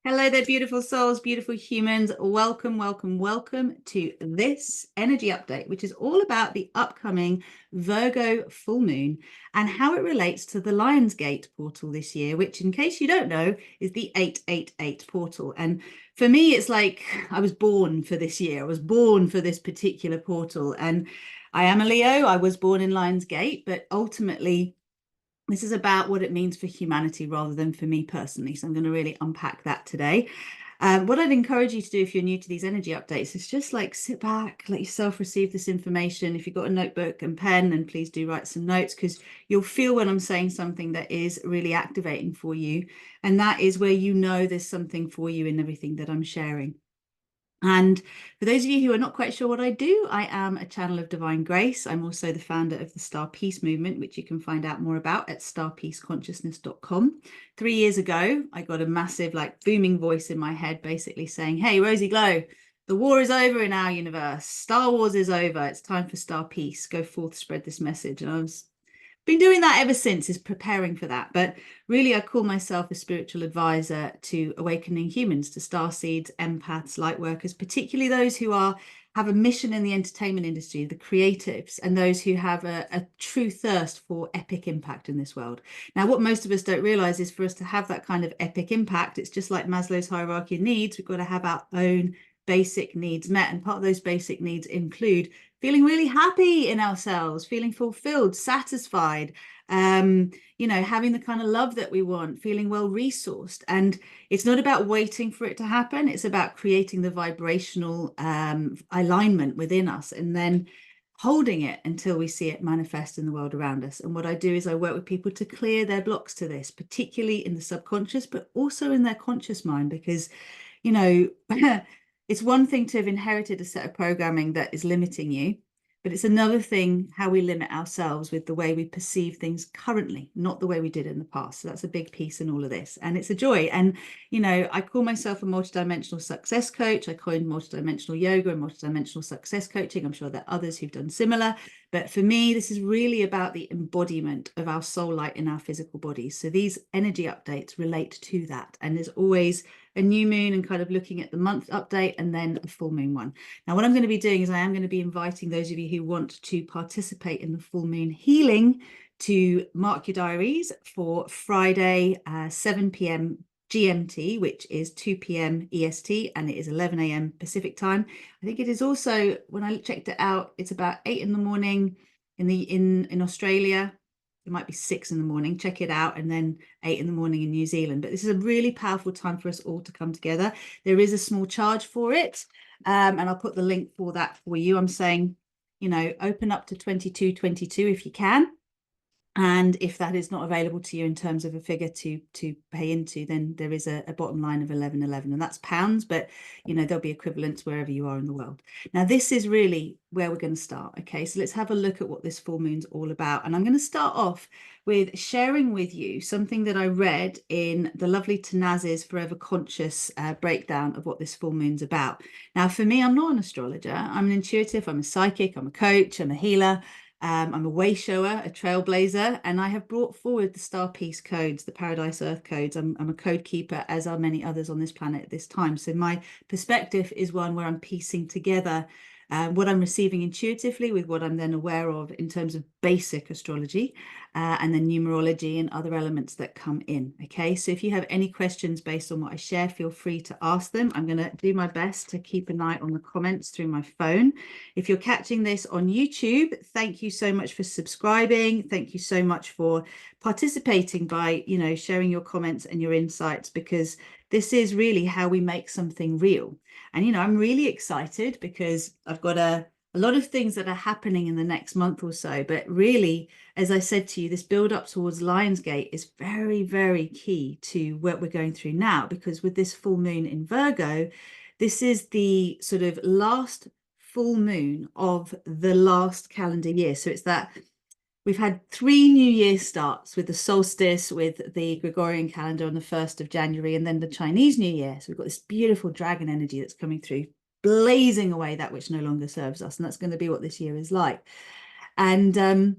Hello there, beautiful souls, beautiful humans. Welcome, welcome, welcome to this energy update, which is all about the upcoming Virgo full moon and how it relates to the Lionsgate portal this year, which, in case you don't know, is the 888 portal. And for me, it's like I was born for this year. I was born for this particular portal. And I am a Leo. I was born in Lionsgate, but ultimately, this is about what it means for humanity rather than for me personally. So I'm going to really unpack that today. What I'd encourage you to do if you're new to these energy updates is just like sit back, let yourself receive this information. If you've got a notebook and pen, then please do write some notes, because you'll feel when I'm saying something that is really activating for you. And that is where you know there's something for you in everything that I'm sharing. And for those of you who are not quite sure what I do, I am a channel of divine grace. I'm also the founder of the Star Peace movement, which you can find out more about at starpeaceconsciousness.com. 3 years ago, I got a massive, like, booming voice in my head, basically saying, "Hey, RozyGLow, the war is over in our universe. Star Wars is over. It's time for Star Peace. Go forth, spread this message." And I was been doing that ever since, is preparing for that. But really, I call myself a spiritual advisor to awakening humans, to starseeds, empaths, light workers, particularly those who have a mission in the entertainment industry, the creatives, and those who have a true thirst for epic impact in this world. Now, what most of us don't realize is for us to have that kind of epic impact, it's just like Maslow's hierarchy of needs. We've got to have our own basic needs met. And part of those basic needs include feeling really happy in ourselves, feeling fulfilled, satisfied, having the kind of love that we want, feeling well resourced. And it's not about waiting for it to happen. It's about creating the vibrational alignment within us and then holding it until we see it manifest in the world around us. And what I do is I work with people to clear their blocks to this, particularly in the subconscious, but also in their conscious mind, because, it's one thing to have inherited a set of programming that is limiting you, but it's another thing how we limit ourselves with the way we perceive things currently, not the way we did in the past. So that's a big piece in all of this. And it's a joy. And, I call myself a multidimensional success coach. I coined multidimensional yoga and multidimensional success coaching. I'm sure there are others who've done similar. But for me, this is really about the embodiment of our soul light in our physical bodies. So these energy updates relate to that. And there's always a new moon and kind of looking at the month update and then a full moon one. Now, what I'm going to be doing is I am going to be inviting those of you who want to participate in the full moon healing to mark your diaries for Friday, 7 p.m. GMT, which is 2 p.m. EST, and it is 11 a.m. Pacific time. I think it is also, when I checked it out, it's about 8 in the morning in Australia. It might be 6 in the morning, check it out, and then 8 in the morning in New Zealand. But this is a really powerful time for us all to come together. There is a small charge for it, and I'll put the link for that for you. I'm saying, open up to 2222 if you can. And if that is not available to you in terms of a figure to pay into, then there is a bottom line of 1111, and that's pounds, but there'll be equivalents wherever you are in the world. Now, this is really where we're going to start. Okay, so let's have a look at what this full moon's all about. And I'm going to start off with sharing with you something that I read in the lovely Tanaz's Forever Conscious breakdown of what this full moon's about. Now, for me, I'm not an astrologer. I'm an intuitive, I'm a psychic, I'm a coach, I'm a healer. I'm a way shower, a trailblazer, and I have brought forward the Star Peace codes, the Paradise Earth codes. I'm a code keeper, as are many others on this planet at this time. So my perspective is one where I'm piecing together what I'm receiving intuitively with what I'm then aware of in terms of basic astrology, and then numerology and other elements that come in. Okay, so if you have any questions based on what I share, feel free to ask them. I'm going to do my best to keep an eye on the comments through my phone. If you're catching this on YouTube, thank you so much for subscribing. Thank you so much for participating by, sharing your comments and your insights, because this is really how we make something real. And, I'm really excited because I've got a lot of things that are happening in the next month or so. But really, as I said to you, this build up towards Lionsgate is very, very key to what we're going through now, because with this full moon in Virgo, this is the sort of last full moon of the last calendar year. So it's that we've had 3 New Year starts with the solstice, with the Gregorian calendar on the 1st of January, and then the Chinese New Year. So we've got this beautiful dragon energy that's coming through, blazing away that which no longer serves us. And that's going to be what this year is like. And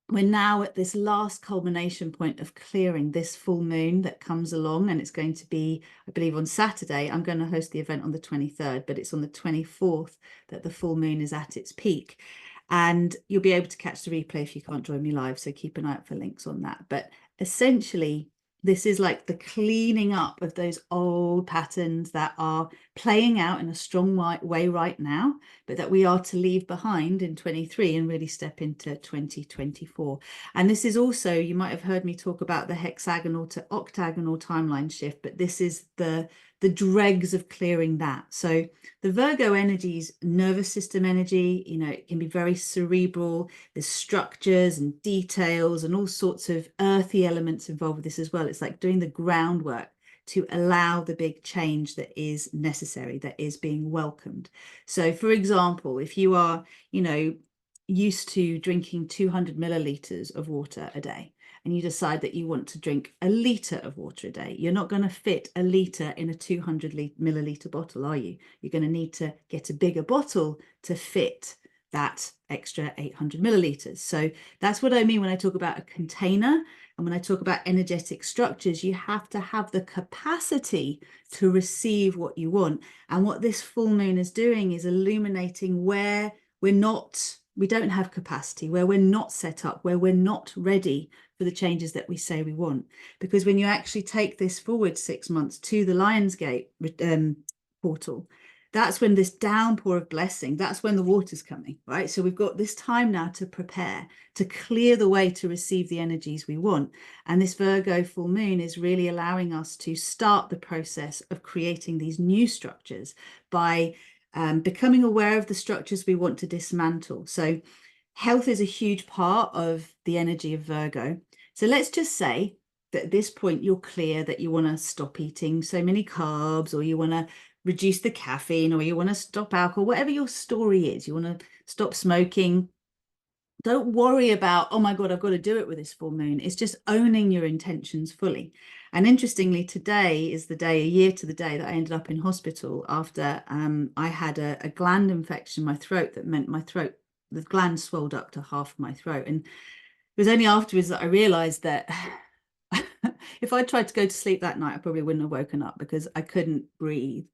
we're now at this last culmination point of clearing this full moon that comes along, and it's going to be, I believe, on Saturday. I'm going to host the event on the 23rd, but it's on the 24th that the full moon is at its peak. And you'll be able to catch the replay if you can't join me live, so keep an eye out for links on that. But essentially, this is like the cleaning up of those old patterns that are playing out in a strong way right now, but that we are to leave behind in 23 and really step into 2024. And this is also, you might have heard me talk about the hexagonal to octagonal timeline shift, but this is the dregs of clearing that. So the Virgo energy is nervous system energy. You know, it can be very cerebral. There's structures and details and all sorts of earthy elements involved with this as well. It's like doing the groundwork to allow the big change that is necessary, that is being welcomed. So for example, if you are, you know, used to drinking 200 milliliters of water a day, and you decide that you want to drink a litre of water a day, you're not going to fit a litre in a 200 milliliter bottle, are you? You're going to need to get a bigger bottle to fit that extra 800 milliliters. So that's what I mean when I talk about a container. And when I talk about energetic structures, you have to have the capacity to receive what you want. And what this full moon is doing is illuminating where we don't have capacity, where we're not set up, where we're not ready for the changes that we say we want. Because when you actually take this forward 6 months to the Lionsgate portal, that's when this downpour of blessing, that's when the water's coming, right? So we've got this time now to prepare, to clear the way to receive the energies we want. And this Virgo full moon is really allowing us to start the process of creating these new structures by becoming aware of the structures we want to dismantle. So health is a huge part of the energy of Virgo. So let's just say that at this point you're clear that you want to stop eating so many carbs, or you want to reduce the caffeine, or you want to stop alcohol, whatever your story is, you want to stop smoking. Don't worry about, oh my God, I've got to do it with this full moon. It's just owning your intentions fully. And interestingly, today is the day, a year to the day, that I ended up in hospital after I had a gland infection in my throat that meant my throat, the gland swelled up to half of my throat. And it was only afterwards that I realized that if I tried to go to sleep that night, I probably wouldn't have woken up because I couldn't breathe.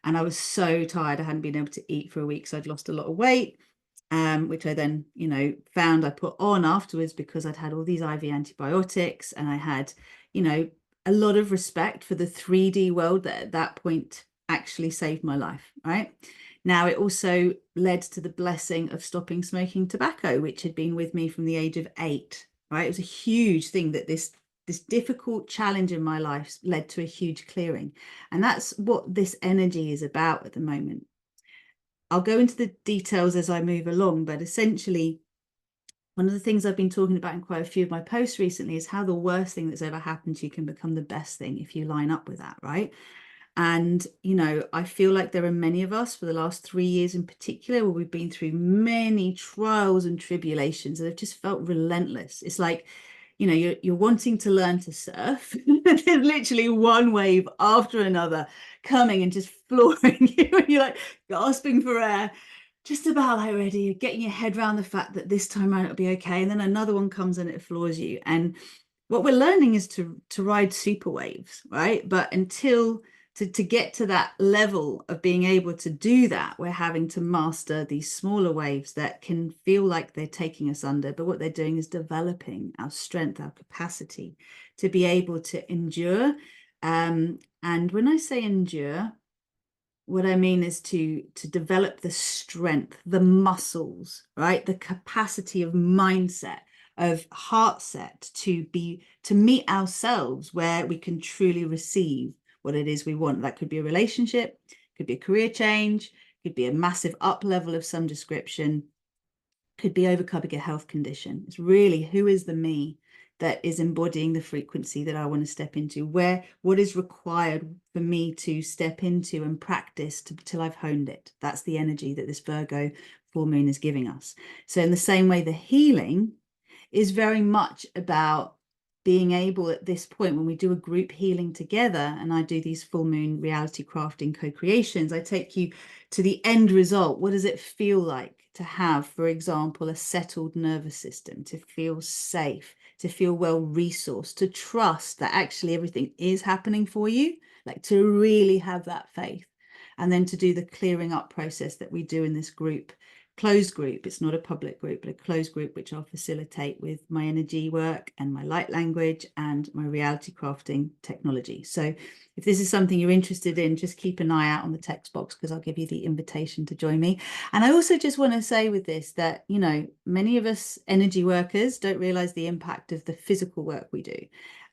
And I was so tired. I hadn't been able to eat for a week. So I'd lost a lot of weight, which I then, you know, found I put on afterwards because I'd had all these IV antibiotics, and I had, you know, a lot of respect for the 3D world that at that point actually saved my life, right? Now, it also led to the blessing of stopping smoking tobacco, which had been with me from the age of 8, right? It was a huge thing that this difficult challenge in my life led to a huge clearing. And that's what this energy is about at the moment. I'll go into the details as I move along, but essentially, one of the things I've been talking about in quite a few of my posts recently is how the worst thing that's ever happened to you can become the best thing if you line up with that, right? And, you know, I feel like there are many of us for the last 3 years in particular where we've been through many trials and tribulations that have just felt relentless. It's like, you know, you're wanting to learn to surf. There's literally one wave after another coming and just flooring you, and you're like gasping for air, just about like ready, you're getting your head around the fact that this time around it'll be okay. And then another one comes and it floors you. And what we're learning is to ride super waves, right? But until to get to that level of being able to do that, we're having to master these smaller waves that can feel like they're taking us under, but what they're doing is developing our strength, our capacity to be able to endure. And when I say endure, what I mean is to develop the strength, the muscles, right? The capacity of mindset, of heart set to meet ourselves where we can truly receive what it is we want. That could be a relationship, could be a career change, could be a massive up level of some description, could be overcoming a health condition. It's really, who is the me that is embodying the frequency that I want to step into? What is required for me to step into and practice till I've honed it? That's the energy that this Virgo full moon is giving us. So in the same way, the healing is very much about being able at this point, when we do a group healing together, and I do these full moon reality crafting co-creations, I take you to the end result. What does it feel like to have, for example, a settled nervous system, to feel safe, to feel well resourced, to trust that actually everything is happening for you, like to really have that faith. And then to do the clearing up process that we do in this group, closed group. It's not a public group, but a closed group, which I'll facilitate with my energy work and my light language and my reality crafting technology. So if this is something you're interested in, just keep an eye out on the text box, because I'll give you the invitation to join me. And I also just want to say with this that, you know, many of us energy workers don't realize the impact of the physical work we do.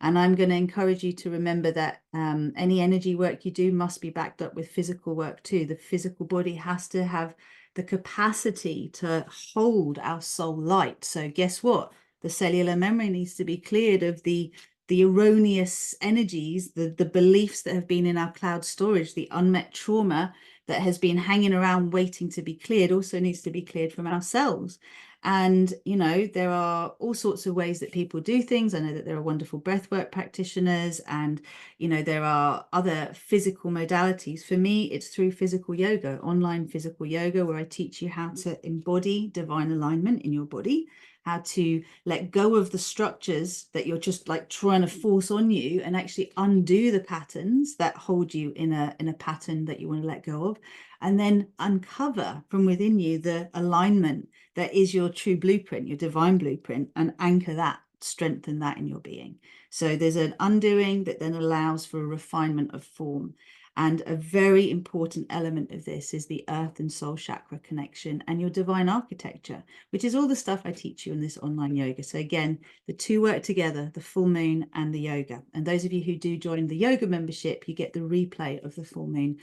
And I'm going to encourage you to remember that any energy work you do must be backed up with physical work too. The physical body has to have the capacity to hold our soul light. So guess what? The cellular memory needs to be cleared of the erroneous energies, the beliefs that have been in our cloud storage, the unmet trauma that has been hanging around waiting to be cleared also needs to be cleared from ourselves. And, you know, there are all sorts of ways that people do things. I know that there are wonderful breathwork practitioners, and, you know, there are other physical modalities. For me, it's through physical yoga, online physical yoga, where I teach you how to embody divine alignment in your body, how to let go of the structures that you're just like trying to force on you, and actually undo the patterns that hold you in a pattern that you want to let go of, and then uncover from within you the alignment that is your true blueprint, your divine blueprint, and anchor that, strengthen that in your being. So there's an undoing that then allows for a refinement of form. And a very important element of this is the earth and soul chakra connection and your divine architecture, which is all the stuff I teach you in this online yoga. So again, the two work together, the full moon and the yoga. And those of you who do join the yoga membership, you get the replay of the full moon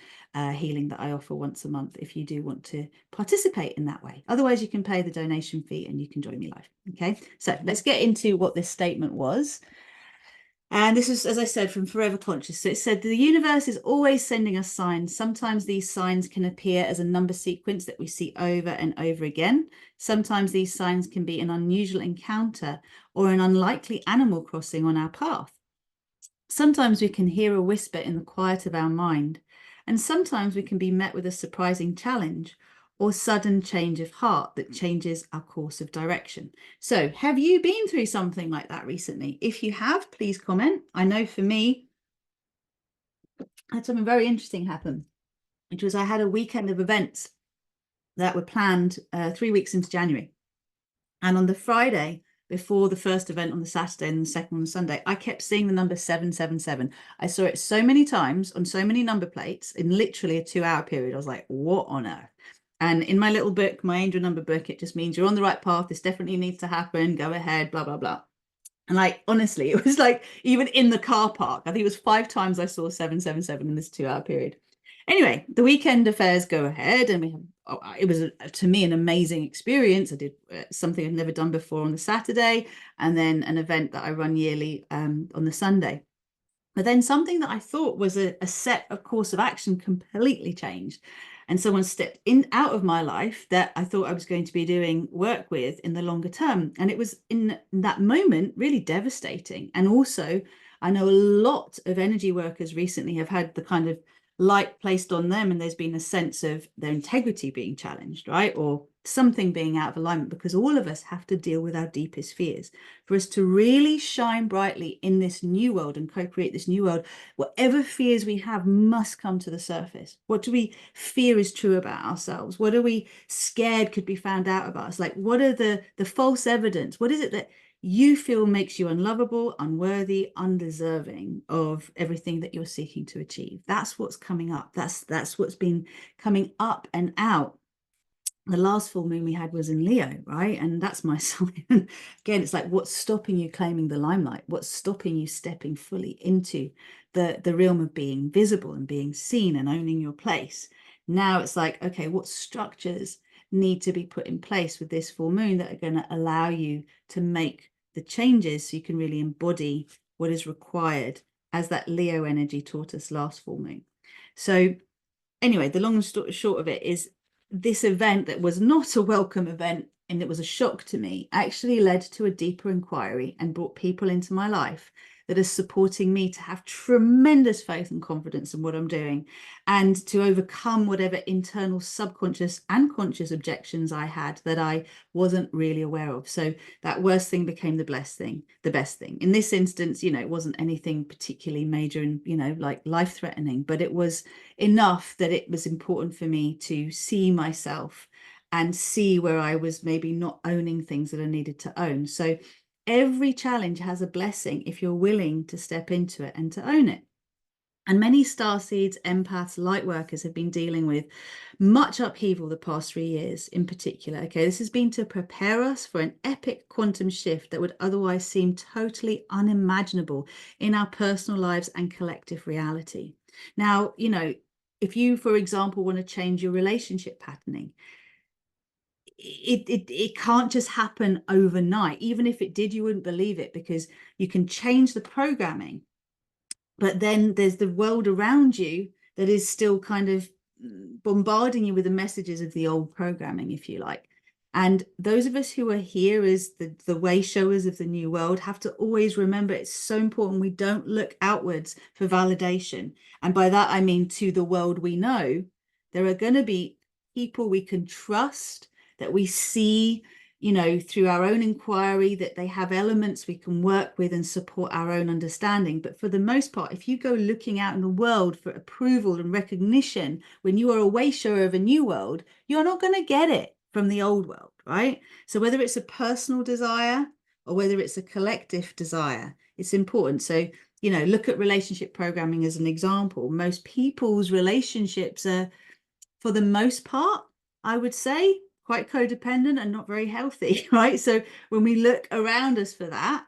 healing that I offer once a month if you do want to participate in that way. Otherwise, you can pay the donation fee and you can join me live. Okay, so let's get into what this statement was. And this is, as I said, from Forever Conscious. So it said, the universe is always sending us signs. Sometimes these signs can appear as a number sequence that we see over and over again. Sometimes these signs can be an unusual encounter or an unlikely animal crossing on our path. Sometimes we can hear a whisper in the quiet of our mind. And sometimes we can be met with a surprising challenge or sudden change of heart that changes our course of direction. So have you been through something like that recently? If you have, please comment. I know for me, I had something very interesting happen, which was I had a weekend of events that were planned 3 weeks into January. And on the Friday, before the first event on the Saturday and the second on the Sunday, I kept seeing the number 777. I saw it so many times on so many number plates in literally a 2-hour period. I was like, what on earth? And in my little book, my angel number book, it just means you're on the right path. This definitely needs to happen. Go ahead, blah, blah, blah. And like, honestly, it was like, even in the car park, I think it was 5 times I saw 777 in this 2-hour period. Anyway, the weekend affairs go ahead, and we have, it was to me an amazing experience. I did something I'd never done before on the Saturday, and then an event that I run yearly on the Sunday. But then something that I thought was a set of course of action completely changed. And someone stepped in out of my life that I thought I was going to be doing work with in the longer term. And it was in that moment really devastating. And also, I know a lot of energy workers recently have had the kind of light placed on them, and there's been a sense of their integrity being challenged, right? Or something being out of alignment, because all of us have to deal with our deepest fears. For us to really shine brightly in this new world and co-create this new world, whatever fears we have must come to the surface. What do we fear is true about ourselves? What are we scared could be found out about us? Like, what are the false evidence? What is it that you feel makes you unlovable, unworthy, undeserving of everything that you're seeking to achieve? That's what's coming up. That's what's been coming up and out. The last full moon we had was in Leo, right? And that's my sign. Again, it's like, what's stopping you claiming the limelight? What's stopping you stepping fully into the realm of being visible and being seen and owning your place? Now it's like, okay, what structures need to be put in place with this full moon that are going to allow you to make the changes so you can really embody what is required, as that Leo energy taught us last full moon. So anyway, the long and short of it is, this event that was not a welcome event and it was a shock to me actually led to a deeper inquiry and brought people into my life that are supporting me to have tremendous faith and confidence in what I'm doing, and to overcome whatever internal subconscious and conscious objections I had that I wasn't really aware of. So that worst thing became the best thing. In this instance, it wasn't anything particularly major and, like life-threatening, but it was enough that it was important for me to see myself and see where I was maybe not owning things that I needed to own. So every challenge has a blessing if you're willing to step into it and to own it. And many starseeds, empaths, light workers have been dealing with much upheaval the past 3 years in particular. Okay, this has been to prepare us for an epic quantum shift that would otherwise seem totally unimaginable in our personal lives and collective reality. Now, if you, for example, want to change your relationship patterning, it can't just happen overnight. Even if it did, you wouldn't believe it, because you can change the programming, but then there's the world around you that is still kind of bombarding you with the messages of the old programming, if you like. And those of us who are here as the way showers of the new world have to always remember it's so important we don't look outwards for validation. And by that, I mean to the world we know. There are going to be people we can trust, that we see, through our own inquiry, that they have elements we can work with and support our own understanding. But for the most part, if you go looking out in the world for approval and recognition when you are a way shower of a new world, you're not going to get it from the old world, right? So whether it's a personal desire or whether it's a collective desire, it's important. So, look at relationship programming as an example. Most people's relationships are, for the most part, I would say, quite codependent and not very healthy, right? So when we look around us for that,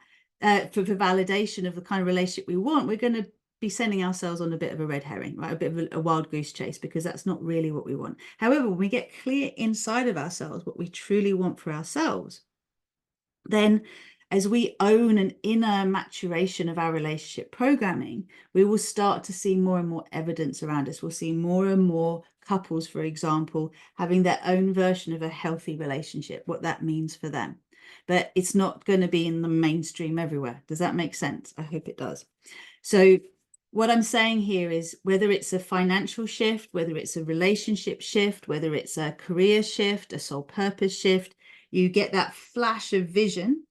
for validation of the kind of relationship we want, we're going to be sending ourselves on a bit of a red herring, right? A bit of a wild goose chase, because that's not really what we want. However, when we get clear inside of ourselves what we truly want for ourselves, then as we own an inner maturation of our relationship programming, we will start to see more and more evidence around us. We'll see more and more couples, for example, having their own version of a healthy relationship, what that means for them. But it's not going to be in the mainstream everywhere. Does that make sense? I hope it does. So what I'm saying here is, whether it's a financial shift, whether it's a relationship shift, whether it's a career shift, a soul purpose shift, you get that flash of vision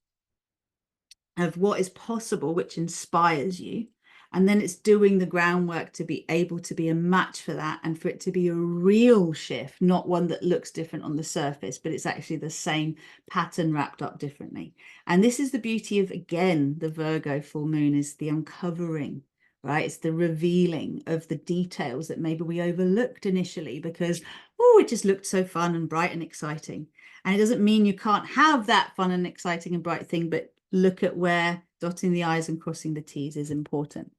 of what is possible, which inspires you. And then it's doing the groundwork to be able to be a match for that, and for it to be a real shift, not one that looks different on the surface, but it's actually the same pattern wrapped up differently. And this is the beauty of, again, the Virgo full moon, is the uncovering, right? It's the revealing of the details that maybe we overlooked initially because, oh, it just looked so fun and bright and exciting. And it doesn't mean you can't have that fun and exciting and bright thing, but look at where dotting the I's and crossing the T's is important.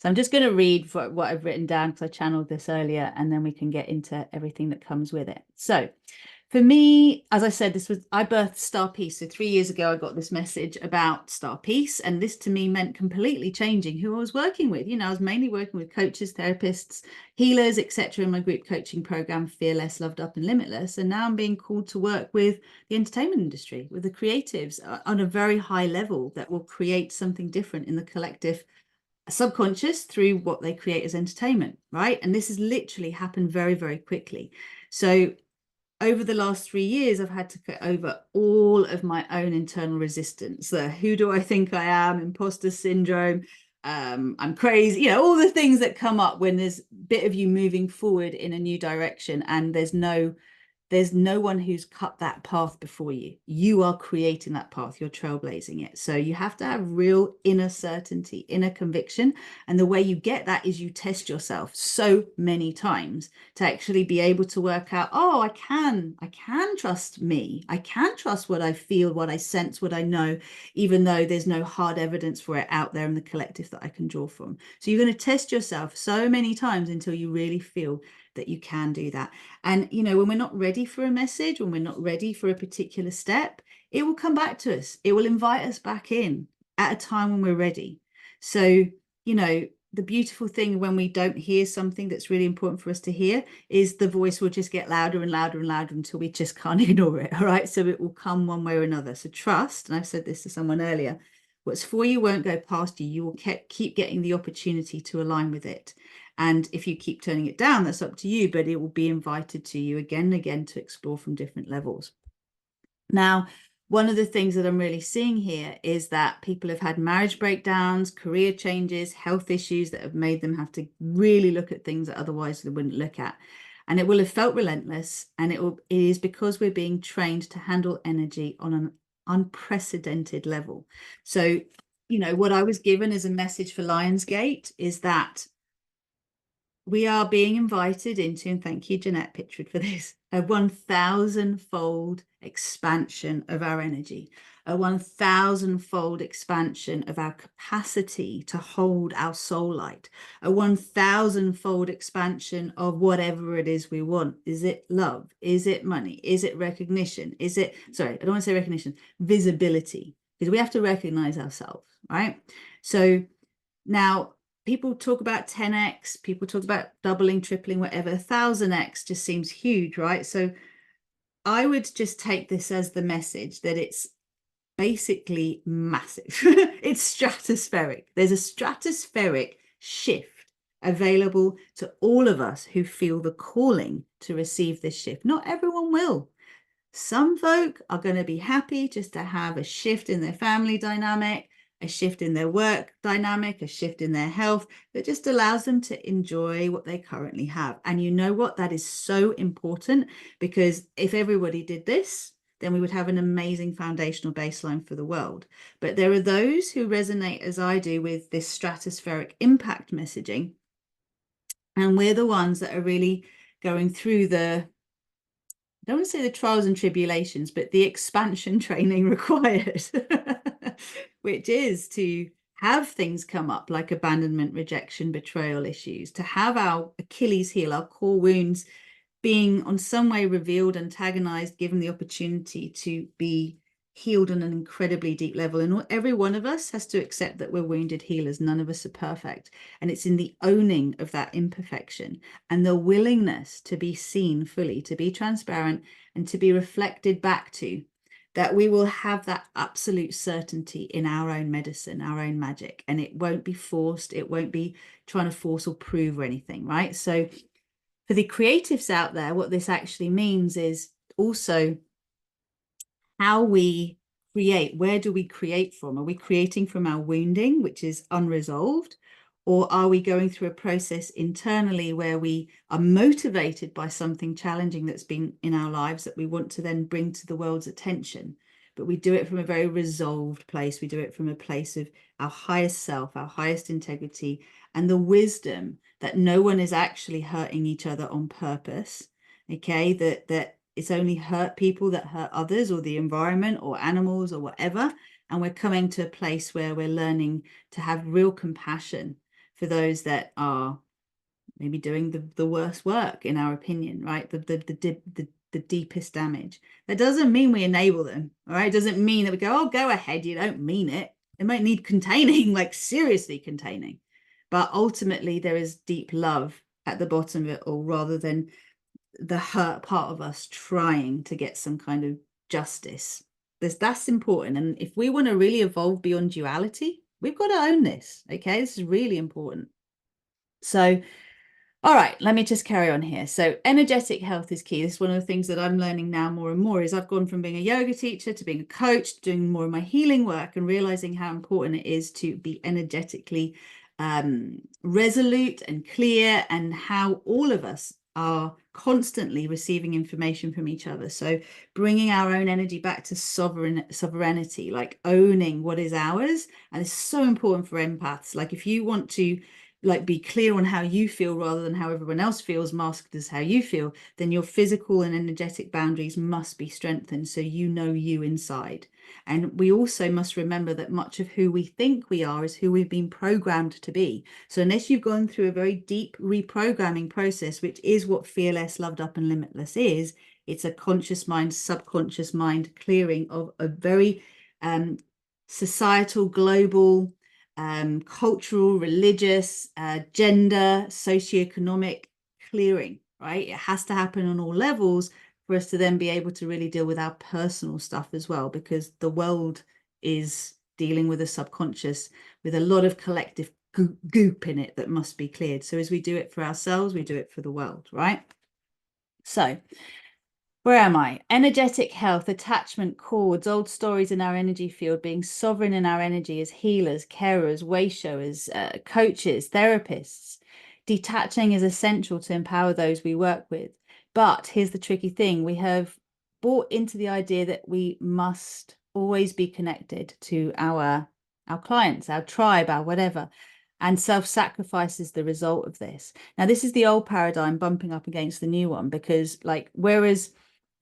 So I'm just going to read what I've written down, because I channeled this earlier, and then we can get into everything that comes with it. So for me, as I said, I birthed Star Peace. So 3 years ago, I got this message about Star Peace. And this to me meant completely changing who I was working with. I was mainly working with coaches, therapists, healers, etc. in my group coaching program, Fearless, Loved Up and Limitless. And now I'm being called to work with the entertainment industry, with the creatives on a very high level that will create something different in the collective subconscious through what they create as entertainment, right? And this has literally happened very, very quickly. So over the last 3 years, I've had to get over all of my own internal resistance. Who do I think I am? Imposter syndrome. I'm crazy. All the things that come up when there's a bit of you moving forward in a new direction, and there's no one who's cut that path before you. You are creating that path. You're trailblazing it. So you have to have real inner certainty, inner conviction. And the way you get that is you test yourself so many times to actually be able to work out, oh, I can trust me. I can trust what I feel, what I sense, what I know, even though there's no hard evidence for it out there in the collective that I can draw from. So you're going to test yourself so many times until you really feel that you can do that. And, when we're not ready for a message, when we're not ready for a particular step, it will come back to us. It will invite us back in at a time when we're ready. So, the beautiful thing when we don't hear something that's really important for us to hear is the voice will just get louder and louder and louder until we just can't ignore it. All right. So it will come one way or another. So trust, and I've said this to someone earlier, What's for you won't go past you. You will keep getting the opportunity to align with it. And if you keep turning it down, that's up to you, but it will be invited to you again and again to explore from different levels. Now, one of the things that I'm really seeing here is that people have had marriage breakdowns, career changes, health issues that have made them have to really look at things that otherwise they wouldn't look at. And it will have felt relentless. And it is because we're being trained to handle energy on an unprecedented level. So, you know, what I was given as a message for Lionsgate is that we are being invited into, and thank you, Jeanette Pitchford, for this, a 1,000-fold expansion of our energy, a 1,000-fold expansion of our capacity to hold our soul light, a 1,000-fold expansion of whatever it is we want. Is it love? Is it money? Is it recognition? Is it, sorry, I don't want to say recognition, visibility, because we have to recognize ourselves, right? So now, people talk about 10x, people talk about doubling, tripling, whatever. 1,000x just seems huge, right? So I would just take this as the message that it's basically massive. It's stratospheric. There's a stratospheric shift available to all of us who feel the calling to receive this shift. Not everyone will. Some folk are going to be happy just to have a shift in their family dynamic, a shift in their work dynamic, a shift in their health that just allows them to enjoy what they currently have. And you know what? That is so important, because if everybody did this, then we would have an amazing foundational baseline for the world. But there are those who resonate, as I do, with this stratospheric impact messaging. And we're the ones that are really going through the, I don't want to say the trials and tribulations, but the expansion training required, which is to have things come up like abandonment, rejection, betrayal issues, to have our Achilles heel, our core wounds being on some way revealed, antagonized, given the opportunity to be healed on an incredibly deep level. And every one of us has to accept that we're wounded healers. None of us are perfect. And it's in the owning of that imperfection and the willingness to be seen fully, to be transparent, and to be reflected back to, that we will have that absolute certainty in our own medicine, our own magic. And it won't be forced. It won't be trying to force or prove or anything, right? So for the creatives out there, what this actually means is also how we create. Where do we create from? Are we creating from our wounding, which is unresolved? Or are we going through a process internally where we are motivated by something challenging that's been in our lives that we want to then bring to the world's attention? But we do it from a very resolved place. We do it from a place of our highest self, our highest integrity, and the wisdom that no one is actually hurting each other on purpose. Okay, that it's only hurt people that hurt others or the environment or animals or whatever. And we're coming to a place where we're learning to have real compassion for those that are maybe doing the worst work, in our opinion, right? The deepest damage. That doesn't mean we enable them, all right? It doesn't mean that we go, oh, go ahead, you don't mean it. It might need containing, like seriously containing. But ultimately, there is deep love at the bottom of it all, rather than the hurt part of us trying to get some kind of justice. That's important. And if we want to really evolve beyond duality, we've got to own this. Okay, this is really important. So, all right, let me just carry on here. So energetic health is key. This is one of the things that I'm learning now more and more, is I've gone from being a yoga teacher to being a coach, to doing more of my healing work, and realizing how important it is to be energetically resolute and clear, and how all of us are constantly receiving information from each other. So bringing our own energy back to sovereignty, like owning what is ours. And it's so important for empaths. Like if you want to be clear on how you feel rather than how everyone else feels, masked as how you feel, then your physical and energetic boundaries must be strengthened, so you know you inside. And we also must remember that much of who we think we are is who we've been programmed to be. So unless you've gone through a very deep reprogramming process, which is what Fearless, Loved Up and Limitless is, it's a conscious mind, subconscious mind clearing of a very societal, global, cultural, religious, gender, socioeconomic clearing, right? It has to happen on all levels for us to then be able to really deal with our personal stuff as well, because the world is dealing with a subconscious with a lot of collective goop in it that must be cleared. So as we do it for ourselves, we do it for the world, right? So where am I? Energetic health, attachment cords, old stories in our energy field, being sovereign in our energy as healers, carers, way showers, coaches, therapists. Detaching is essential to empower those we work with. But here's the tricky thing. We have bought into the idea that we must always be connected to our clients, our tribe, our whatever. And self-sacrifice is the result of this. Now, this is the old paradigm bumping up against the new one, because like, whereas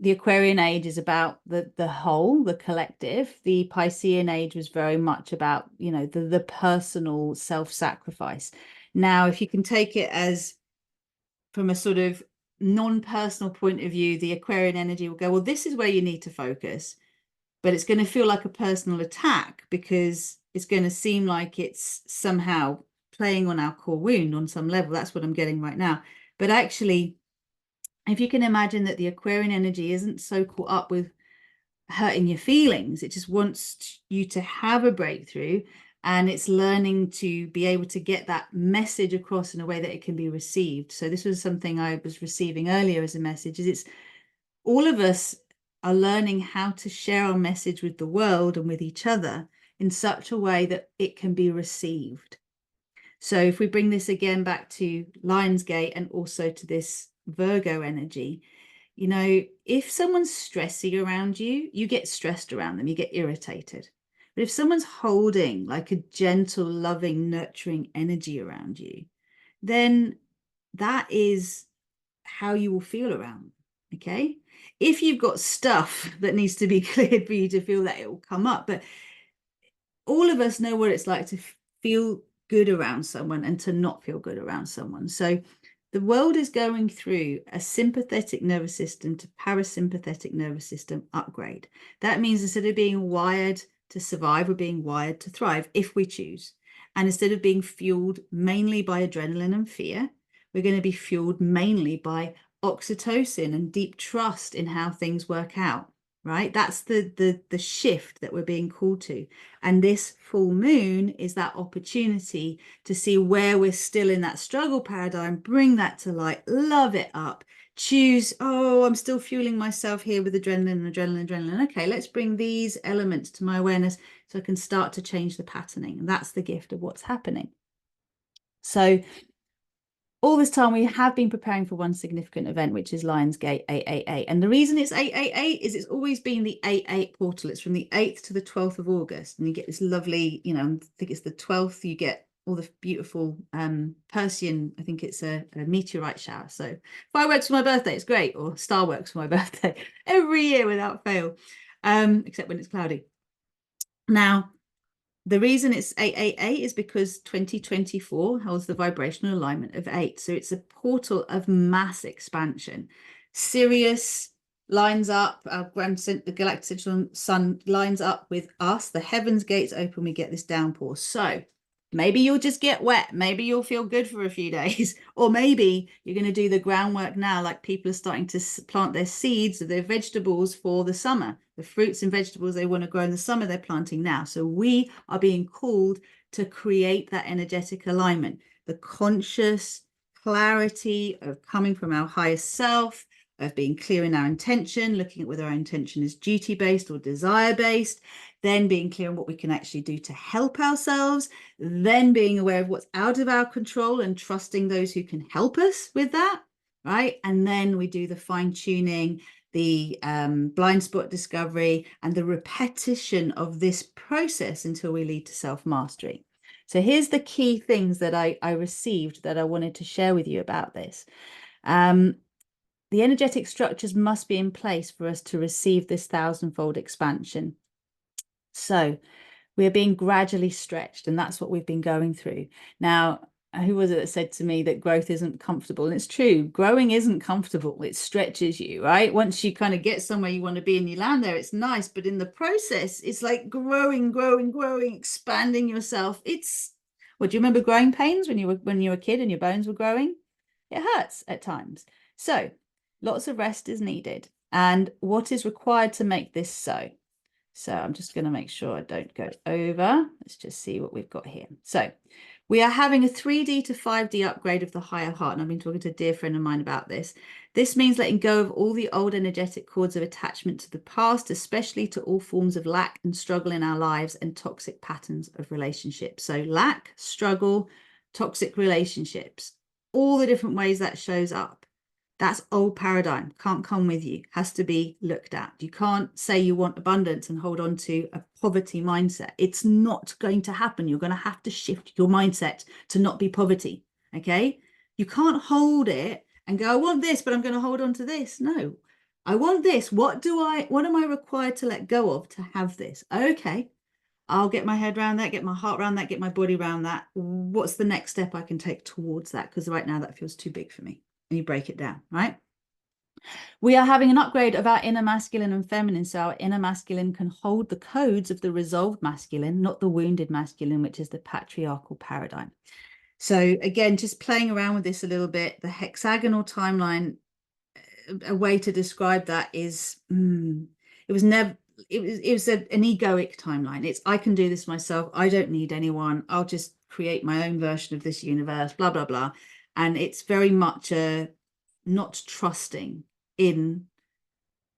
the Aquarian age is about the whole, the collective, the Piscean age was very much about, you know, the personal self-sacrifice. Now, if you can take it as from a sort of non-personal point of view, the Aquarian energy will go, well, this is where you need to focus, but it's going to feel like a personal attack because it's going to seem like it's somehow playing on our core wound on some level. That's what I'm getting right now. But actually, if you can imagine that the Aquarian energy isn't so caught up with hurting your feelings, it just wants you to have a breakthrough, and it's learning to be able to get that message across in a way that it can be received. So this was something I was receiving earlier as a message, is it's all of us are learning how to share our message with the world and with each other in such a way that it can be received. So if we bring this again back to Lionsgate and also to this Virgo energy, you know, if someone's stressy around you, you get stressed around them, you get irritated. But if someone's holding like a gentle, loving, nurturing energy around you, then that is how you will feel around them. Okay. If you've got stuff that needs to be cleared for you to feel that, it will come up. But all of us know what it's like to feel good around someone and to not feel good around someone. So the world is going through a sympathetic nervous system to parasympathetic nervous system upgrade. That means instead of being wired to survive, we're being wired to thrive if we choose. And instead of being fueled mainly by adrenaline and fear, we're going to be fueled mainly by oxytocin and deep trust in how things work out, right? That's the shift that we're being called to. And this full moon is that opportunity to see where we're still in that struggle paradigm, bring that to light, love it up, choose, oh, I'm still fueling myself here with adrenaline. Okay, let's bring these elements to my awareness so I can start to change the patterning. And that's the gift of what's happening. So all this time we have been preparing for one significant event, which is Lionsgate 888. And the reason it's 888 is it's always been the 88 portal. It's from the 8th to the 12th of August. And you get this lovely, you know, I think it's the 12th, you get all the beautiful Persian, I think it's a meteorite shower. So fireworks for my birthday, it's great. Or starworks for my birthday every year without fail, except when it's cloudy. Now, the reason it's 888 is because 2024 holds the vibrational alignment of 8. So it's a portal of mass expansion. Sirius lines up, the galactic central sun lines up with us. The heavens gates open, we get this downpour. So maybe you'll just get wet. Maybe you'll feel good for a few days. Or maybe you're going to do the groundwork now, like people are starting to plant their seeds of their vegetables for the summer. The fruits and vegetables they want to grow in the summer, they're planting now. So we are being called to create that energetic alignment, the conscious clarity of coming from our highest self, of being clear in our intention, looking at whether our intention is duty-based or desire-based, then being clear on what we can actually do to help ourselves, then being aware of what's out of our control and trusting those who can help us with that, right? And then we do the fine-tuning, the blind spot discovery, and the repetition of this process until we lead to self-mastery. So here's the key things that I received that I wanted to share with you about this. The energetic structures must be in place for us to receive this thousandfold expansion. So we are being gradually stretched, and that's what we've been going through. Now, who was it that said to me that growth isn't comfortable? And it's true, growing isn't comfortable. It stretches you, right? Once you kind of get somewhere you want to be and you land there, it's nice. But in the process, it's like growing, expanding yourself. Well, do you remember growing pains when you were a kid and your bones were growing? It hurts at times. So lots of rest is needed. And what is required to make this so? So I'm just going to make sure I don't go over. Let's just see what we've got here. So we are having a 3D to 5D upgrade of the higher heart. And I've been talking to a dear friend of mine about this. This means letting go of all the old energetic cords of attachment to the past, especially to all forms of lack and struggle in our lives and toxic patterns of relationships. So lack, struggle, toxic relationships, all the different ways that shows up. That's old paradigm, can't come with you, has to be looked at. You can't say you want abundance and hold on to a poverty mindset. It's not going to happen. You're going to have to shift your mindset to not be poverty, okay? You can't hold it and go, I want this, but I'm going to hold on to this. No, I want this. What am I required to let go of to have this? Okay, I'll get my head around that, get my heart around that, get my body around that. What's the next step I can take towards that? Because right now that feels too big for me. And you break it down, right? We are having an upgrade of our inner masculine and feminine. So our inner masculine can hold the codes of the resolved masculine, not the wounded masculine, which is the patriarchal paradigm. So again, just playing around with this a little bit, the hexagonal timeline, a way to describe that is, it was an egoic timeline. It's, I can do this myself. I don't need anyone. I'll just create my own version of this universe, blah, blah, blah. And it's very much a not trusting in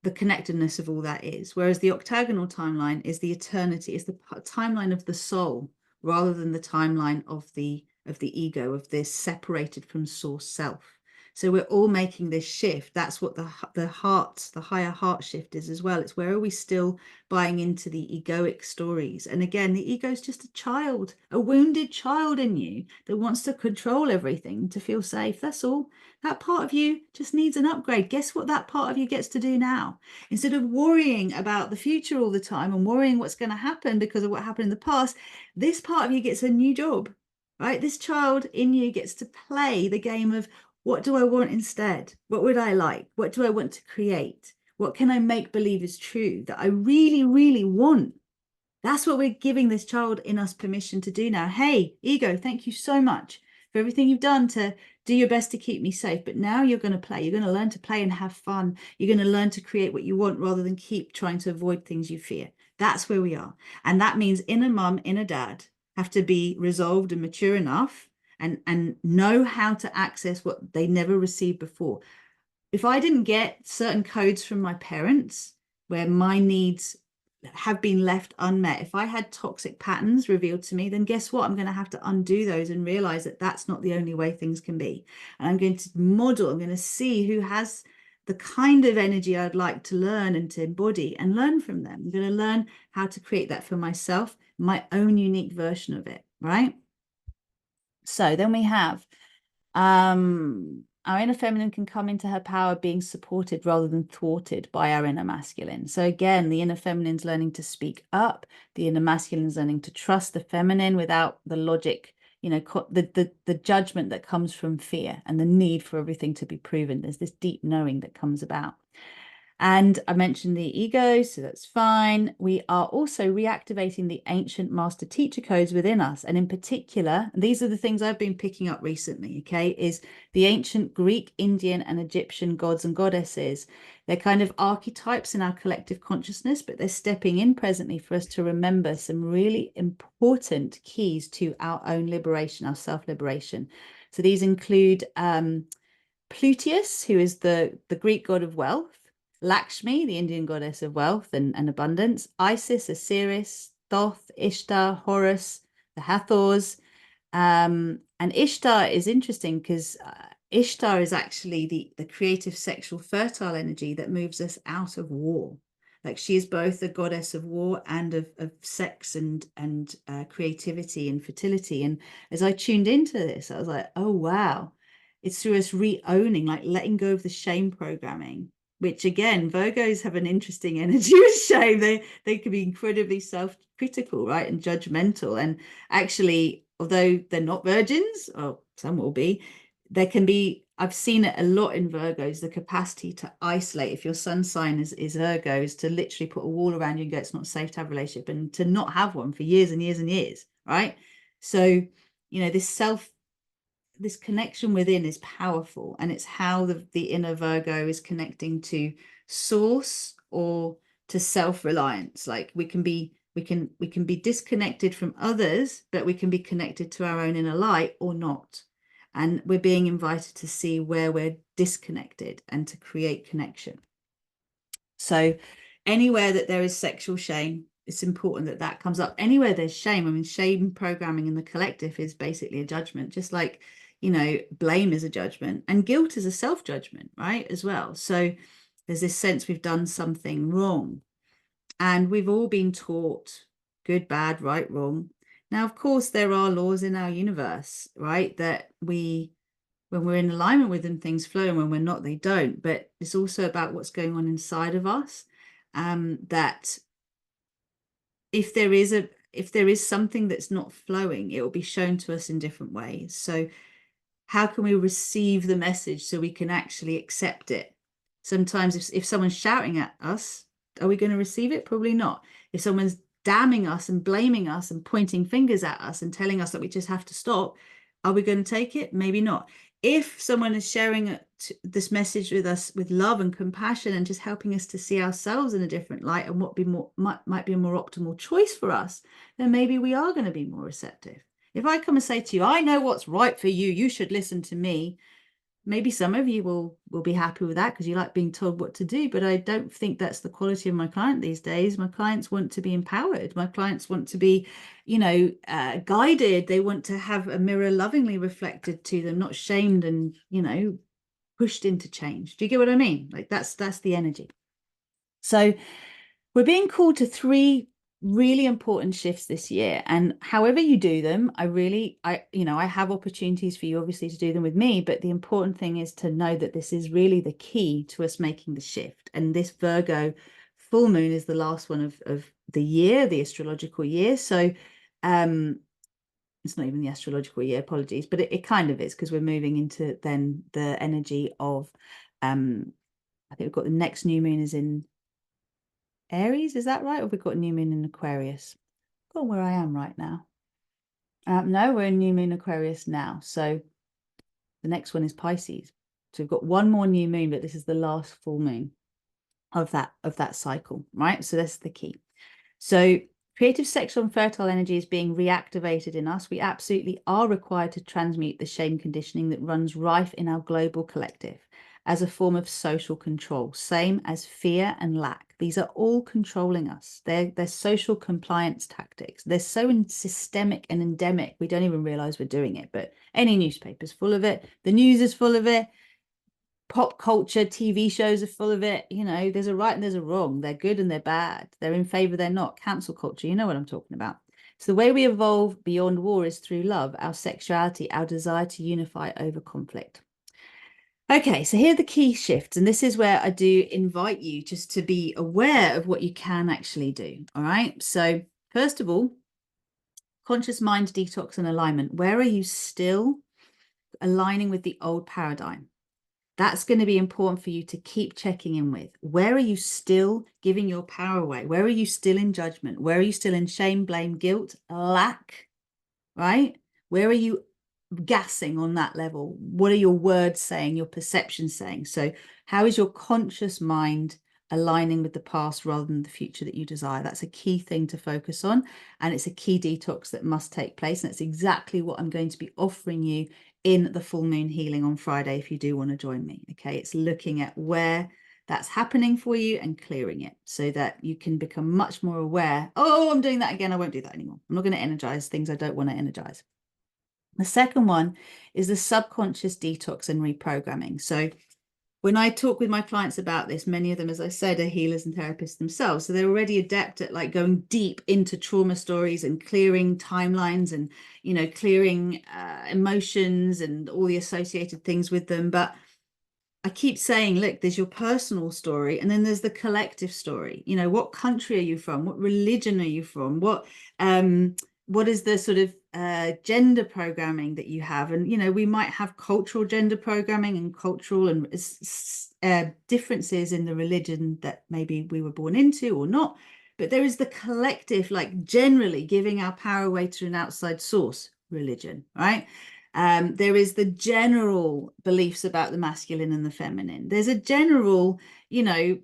the connectedness of all that is. Whereas the octagonal timeline is the eternity, is the timeline of the soul rather than the timeline of the ego, of this separated from source self. So we're all making this shift. That's what the higher heart shift is as well. It's where are we still buying into the egoic stories? And again, the ego is just a child, a wounded child in you that wants to control everything to feel safe. That's all. That part of you just needs an upgrade. Guess what that part of you gets to do now? Instead of worrying about the future all the time and worrying what's going to happen because of what happened in the past, this part of you gets a new job, right? This child in you gets to play the game of, what do I want instead? What would I like? What do I want to create? What can I make believe is true that I really, really want? That's what we're giving this child in us permission to do now. Hey, ego, thank you so much for everything you've done to do your best to keep me safe. But now you're going to play. You're going to learn to play and have fun. You're going to learn to create what you want rather than keep trying to avoid things you fear. That's where we are. And that means inner mum, inner dad have to be resolved and mature enough and know how to access what they never received before. If I didn't get certain codes from my parents where my needs have been left unmet, if I had toxic patterns revealed to me, then guess what? I'm going to have to undo those and realize that that's not the only way things can be. And I'm going to model, I'm going to see who has the kind of energy I'd like to learn and to embody and learn from them. I'm going to learn how to create that for myself, my own unique version of it, right? So then we have our inner feminine can come into her power being supported rather than thwarted by our inner masculine. So again, the inner feminine's learning to speak up. The inner masculine's learning to trust the feminine without the logic, you know, the judgment that comes from fear and the need for everything to be proven. There's this deep knowing that comes about. And I mentioned the ego, so that's fine. We are also reactivating the ancient master teacher codes within us. And in particular, these are the things I've been picking up recently, okay, is the ancient Greek, Indian, and Egyptian gods and goddesses. They're kind of archetypes in our collective consciousness, but they're stepping in presently for us to remember some really important keys to our own liberation, our self-liberation. So these include Plutus, who is the Greek god of wealth, Lakshmi, the Indian goddess of wealth and abundance, Isis, Osiris, Thoth, Ishtar, Horus, the Hathors. And Ishtar is interesting because Ishtar is actually the creative, sexual, fertile energy that moves us out of war. Like she is both the goddess of war and of sex and creativity and fertility. And as I tuned into this, I was like, oh, wow. It's through us re-owning, like letting go of the shame programming, which again, Virgos have an interesting energy with shame. They can be incredibly self-critical, right? And judgmental. And actually, although they're not virgins, or some will be, there can be, I've seen it a lot in Virgos, the capacity to isolate. If your sun sign is Virgo, is to literally put a wall around you and go, it's not safe to have a relationship, and to not have one for years and years and years, right? So, you know, this connection within is powerful, and it's how the inner Virgo is connecting to source or to self-reliance. Like we can be disconnected from others, but we can be connected to our own inner light or not. And we're being invited to see where we're disconnected and to create connection. So anywhere that there is sexual shame, it's important that that comes up. Anywhere there's shame, I mean, shame programming in the collective is basically a judgment, just like, you know, blame is a judgment and guilt is a self-judgment, right, as well. So there's this sense we've done something wrong. And we've all been taught good, bad, right, wrong. Now, of course, there are laws in our universe, right, that when we're in alignment with them, things flow, and when we're not, they don't. But it's also about what's going on inside of us. That if there is something that's not flowing, it will be shown to us in different ways. So how can we receive the message so we can actually accept it? Sometimes if someone's shouting at us, are we going to receive it? Probably not. If someone's damning us and blaming us and pointing fingers at us and telling us that we just have to stop, are we going to take it? Maybe not. If someone is sharing this message with us with love and compassion and just helping us to see ourselves in a different light and what might be a more optimal choice for us, then maybe we are going to be more receptive. If I come and say to you, I know what's right for you, you should listen to me, maybe some of you will be happy with that because you like being told what to do, but I don't think that's the quality of my client these days. My clients want to be empowered. My clients want to be, you know, guided. They want to have a mirror lovingly reflected to them, not shamed and, you know, pushed into change. Do you get what I mean? Like that's the energy. So we're being called to 3 really important shifts this year, and however you do them, I have opportunities for you obviously to do them with me, but the important thing is to know that this is really the key to us making the shift. And this Virgo full moon is the last one of the year, the astrological year. So it's not even the astrological year, apologies, but it kind of is, because we're moving into then the energy of I think we've got the next new moon is in Aries, is that right? Or we've got new moon in Aquarius? Go on where I am right now. No, we're in new moon Aquarius now. So the next one is Pisces. So we've got one more new moon, but this is the last full moon of that cycle, right? So that's the key. So creative, sexual, and fertile energy is being reactivated in us. We absolutely are required to transmute the shame conditioning that runs rife in our global collective as a form of social control, same as fear and lack. These are all controlling us. They're social compliance tactics. They're so systemic and endemic, we don't even realize we're doing it. But any newspaper's full of it. The news is full of it. Pop culture, TV shows are full of it. You know, there's a right and there's a wrong. They're good and they're bad. They're in favor, they're not. Cancel culture, you know what I'm talking about. So the way we evolve beyond war is through love, our sexuality, our desire to unify over conflict. Okay, so here are the key shifts, and this is where I do invite you just to be aware of what you can actually do. All right, so first of all, conscious mind detox and alignment. Where are you still aligning with the old paradigm? That's going to be important for you to keep checking in with. Where are you still giving your power away? Where are you still in judgment? Where are you still in shame, blame, guilt, lack, right? Where are you gassing on that level? What are your words saying, your perceptions saying? So how is your conscious mind aligning with the past rather than the future that you desire? That's a key thing to focus on, and it's a key detox that must take place, and it's exactly what I'm going to be offering you in the full moon healing on Friday if you do want to join me. Okay, it's looking at where that's happening for you and clearing it so that you can become much more aware. Oh, I'm doing that again. I won't do that anymore. I'm not going to energize things I don't want to energize. The second one is the subconscious detox and reprogramming. So when I talk with my clients about this, many of them, as I said, are healers and therapists themselves. So they're already adept at like going deep into trauma stories and clearing timelines and, you know, clearing emotions and all the associated things with them. But I keep saying, look, there's your personal story and then there's the collective story. You know, what country are you from? What religion are you from? What is the sort of gender programming that you have? And, you know, we might have cultural gender programming and cultural and differences in the religion that maybe we were born into or not. But there is the collective, like generally giving our power away to an outside source, religion, right? There is the general beliefs about the masculine and the feminine. There's a general, you know,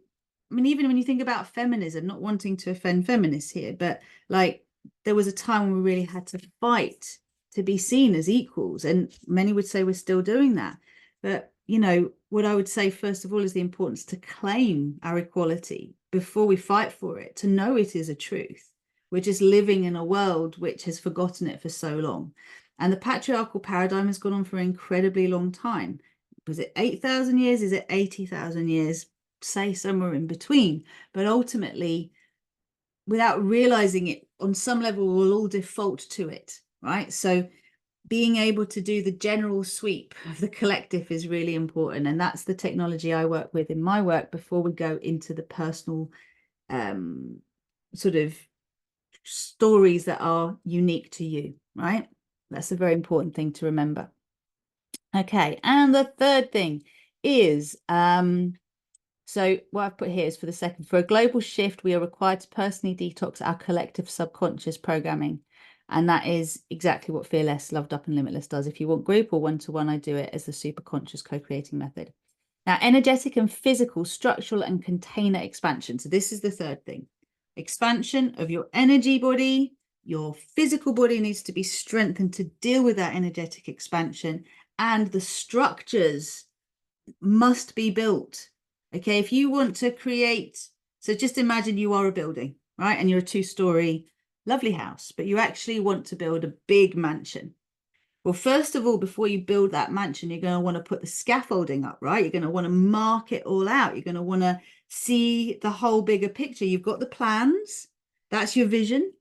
I mean, even when you think about feminism, not wanting to offend feminists here, but like there was a time when we really had to fight to be seen as equals. And many would say we're still doing that. But, you know, what I would say, first of all, is the importance to claim our equality before we fight for it, to know it is a truth. We're just living in a world which has forgotten it for so long. And the patriarchal paradigm has gone on for an incredibly long time. Was it 8,000 years? Is it 80,000 years? Say somewhere in between. But ultimately, without realizing it, on some level, we'll all default to it, right? So being able to do the general sweep of the collective is really important. And that's the technology I work with in my work before we go into the personal sort of stories that are unique to you, right? That's a very important thing to remember. Okay, and the third thing is, so what I've put here is for a global shift, we are required to personally detox our collective subconscious programming. And that is exactly what Fearless, Loved Up and Limitless does. If you want group or one-to-one, I do it as the super conscious co-creating method. Now, energetic and physical, structural and container expansion. So this is the third thing. Expansion of your energy body. Your physical body needs to be strengthened to deal with that energetic expansion. And the structures must be built. Okay, if you want to create, so just imagine you are a building, right? And you're a 2-story lovely house, but you actually want to build a big mansion. Well, first of all, before you build that mansion, you're going to want to put the scaffolding up, right? You're going to want to mark it all out. You're going to want to see the whole bigger picture. You've got the plans. That's your vision.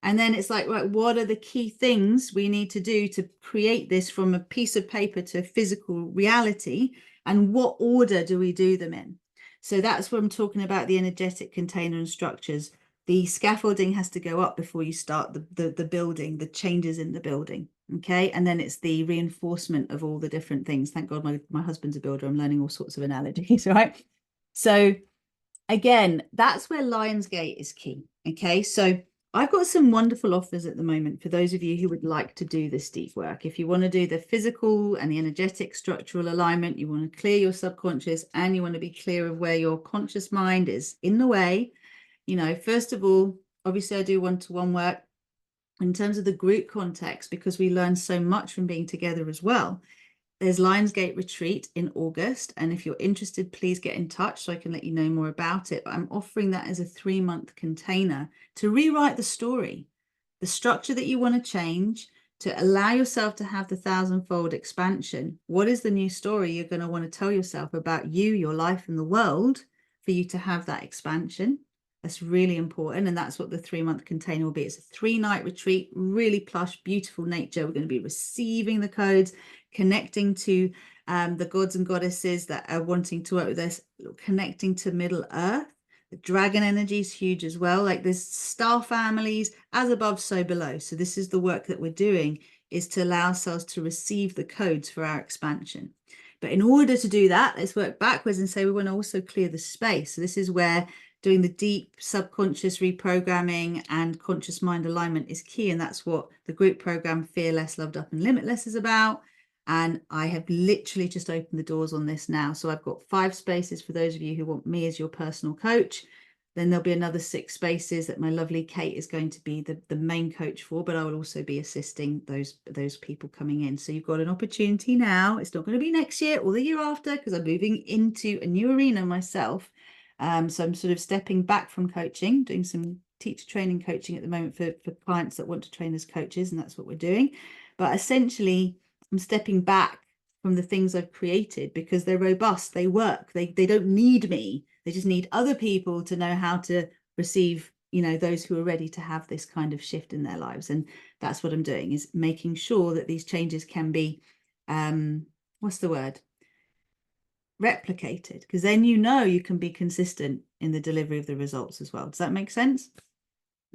And then it's like, right, what are the key things we need to do to create this from a piece of paper to physical reality? And what order do we do them in? So that's what I'm talking about, the energetic container and structures. The scaffolding has to go up before you start the building, the changes in the building. Okay. And then it's the reinforcement of all the different things. Thank God my husband's a builder. I'm learning all sorts of analogies, right? So again, that's where Lionsgate is key. Okay. So I've got some wonderful offers at the moment for those of you who would like to do this deep work. If you want to do the physical and the energetic structural alignment, you want to clear your subconscious and you want to be clear of where your conscious mind is in the way. You know, first of all, obviously I do one-to-one work. In terms of the group context, because we learn so much from being together as well, there's Lionsgate Retreat in August. And if you're interested, please get in touch so I can let you know more about it. But I'm offering that as a 3-month container to rewrite the story, the structure that you want to change, to allow yourself to have the 1,000-fold expansion. What is the new story you're going to want to tell yourself about you, your life, and the world for you to have that expansion? That's really important. And that's what the 3-month container will be. It's a 3-night retreat, really plush, beautiful nature. We're going to be receiving the codes, connecting to the gods and goddesses that are wanting to work with us, connecting to Middle Earth. The dragon energy is huge as well. Like there's star families, as above, so below. So this is the work that we're doing, is to allow ourselves to receive the codes for our expansion. But in order to do that, let's work backwards and say we want to also clear the space. So this is where doing the deep subconscious reprogramming and conscious mind alignment is key. And that's what the group program Fearless, Loved Up and Limitless is about. And I have literally just opened the doors on this now. So I've got 5 spaces for those of you who want me as your personal coach. Then there'll be another 6 spaces that my lovely Kate is going to be the main coach for, but I will also be assisting those people coming in. So you've got an opportunity now. It's not going to be next year or the year after, because I'm moving into a new arena myself. So I'm sort of stepping back from coaching, doing some teacher training coaching at the moment for clients that want to train as coaches, and that's what we're doing. But essentially, I'm stepping back from the things I've created because they're robust, they work, they don't need me. They just need other people to know how to receive, you know, those who are ready to have this kind of shift in their lives. And that's what I'm doing, is making sure that these changes can be, what's the word? Replicated, because then you know you can be consistent in the delivery of the results as well. Does that make sense?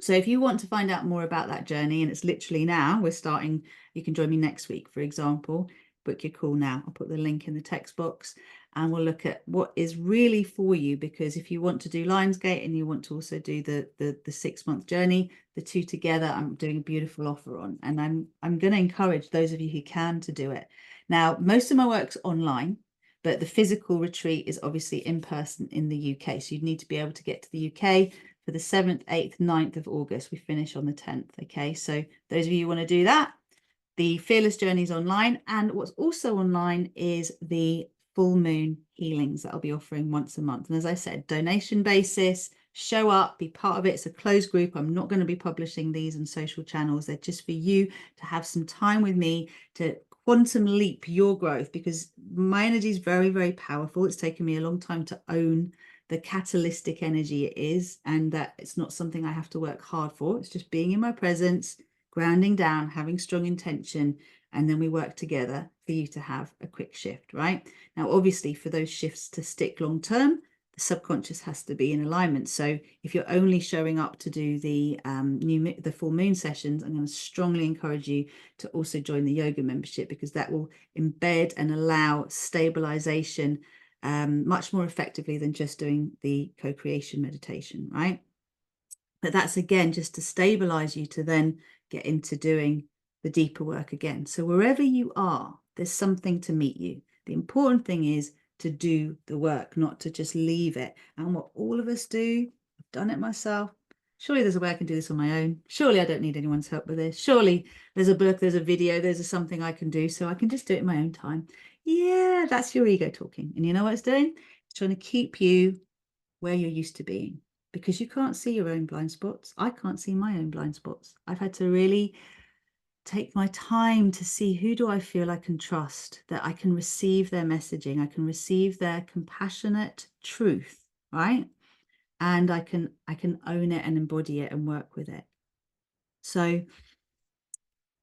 So if you want to find out more about that journey, and it's literally now, we're starting, you can join me next week, for example, book your call now. I'll put the link in the text box and we'll look at what is really for you, because if you want to do Lionsgate and you want to also do the 6-month journey, the two together, I'm doing a beautiful offer on, and I'm going to encourage those of you who can to do it. Now, most of my work's online, but the physical retreat is obviously in person in the UK. So you'd need to be able to get to the UK for the 7th, 8th, 9th of August. We finish on the 10th. Okay, so those of you who want to do that, the Fearless Journey is online. And what's also online is the full moon healings that I'll be offering once a month. And as I said, donation basis, show up, be part of it. It's a closed group. I'm not going to be publishing these on social channels. They're just for you to have some time with me to quantum leap your growth, because my energy is very, very powerful. It's taken me a long time to own the catalytic energy it is, and that it's not something I have to work hard for. It's just being in my presence, grounding down, having strong intention, and then we work together for you to have a quick shift, right? Now, obviously, for those shifts to stick long term, the subconscious has to be in alignment. So if you're only showing up to do the full moon sessions, I'm going to strongly encourage you to also join the yoga membership, because that will embed and allow stabilization much more effectively than just doing the co-creation meditation, right? But that's, again, just to stabilize you to then get into doing the deeper work again. So wherever you are, there's something to meet you. The important thing is to do the work, not to just leave it. And what all of us do, I've done it myself. Surely there's a way I can do this on my own. Surely I don't need anyone's help with this. Surely there's a book, there's a video, there's something I can do, so I can just do it in my own time. Yeah, that's your ego talking. And you know what it's doing? It's trying to keep you where you're used to being, because you can't see your own blind spots. I can't see my own blind spots. I've had to really take my time to see, who do I feel I can trust, that I can receive their messaging, I can receive their compassionate truth, right? And I can own it and embody it and work with it. So